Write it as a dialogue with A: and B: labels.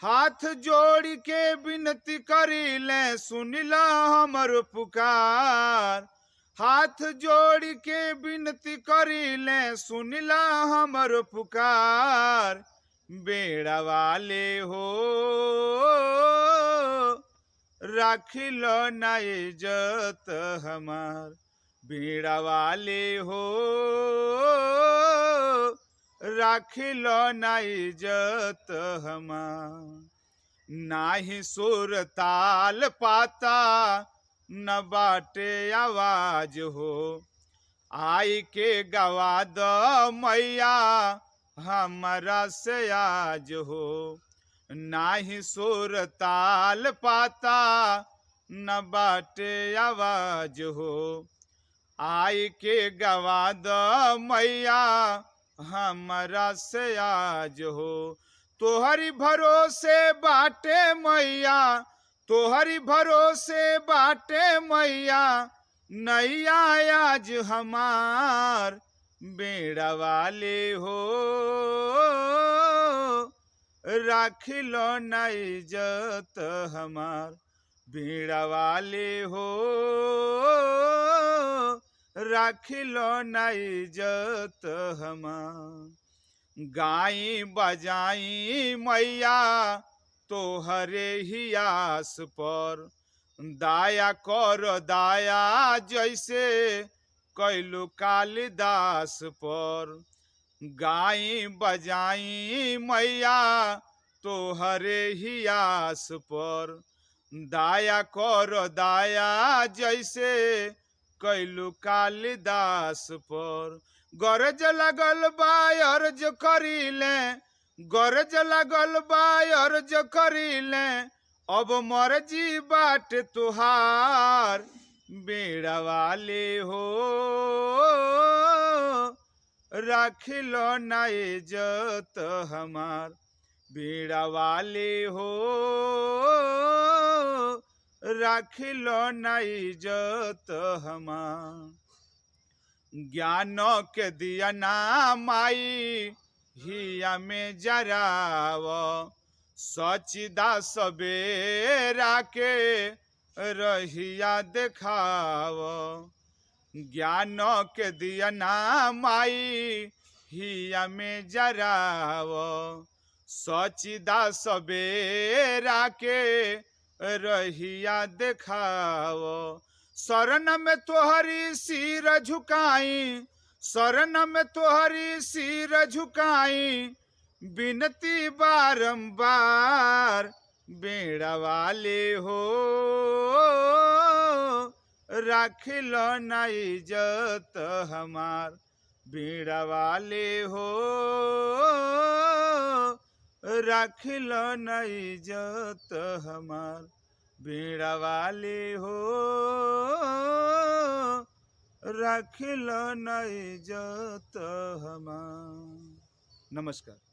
A: हाथ जोड़ के विनती करीले सुनिला हमर पुकार। हाथ जोड़ के विनती करीले सुनिला हमर पुकार। बेड़ा वाले हो राखिलो ना इज्जत हमार। बेड़ा वाले हो राखिलो ना इज्जत हमार। नाही सुर ताल पाता न बाटे आवाज हो। आई के गवा दो मैया हमारा से आज हो। नाही सुर ताल पाता न बाटे आवाज हो। आई के गवा दो मैया हमारा से आज हो। तोहरी भरोसे बाटे मैया, तोहरी भरोसे बाटे मैया नैया आज हमार। बेड़ा वाले हो राखिलो ना इज्जत हमार। बेड़ा वाले हो राखिलो ना इज्जत हमार। गाई बजाई मैया तोहरे ही आस पर। दाया कर दाया जैसे कैलू कालिदास पर। गाई बजाई मैया तोहरे ही आस पर। दाया कर दाया जैसे कैलू कालिदास पर। गरज लगल बा अर्ज करीले, गरज लगल बा अर्ज करीले अब मर्जी बाट तुहार। बेड़ा वाले हो राखिलो ना इज्जत हमार। बेड़ा वाले हो राखिलो ना इज्जत हमार। ज्ञान के दिया ना माई हिया में जराव। सचिदा सबेरा के रहिया देखाव। ज्ञान के दिया ना माई हिया में जराव। सचिदा सबेरा के रहिया देखाव। शरण में तोहरी सिर झुकाई, शरण में तोहरी सिर झुकाई बिनती बारंबार। बेड़ा वाले हो राखिलो ना इज्जत हमार। बेड़ा वाले हो राखिलो ना इज्जत हमार। बेड़ा वाले हो राखिलो ना इज्जत हमार। नमस्कार।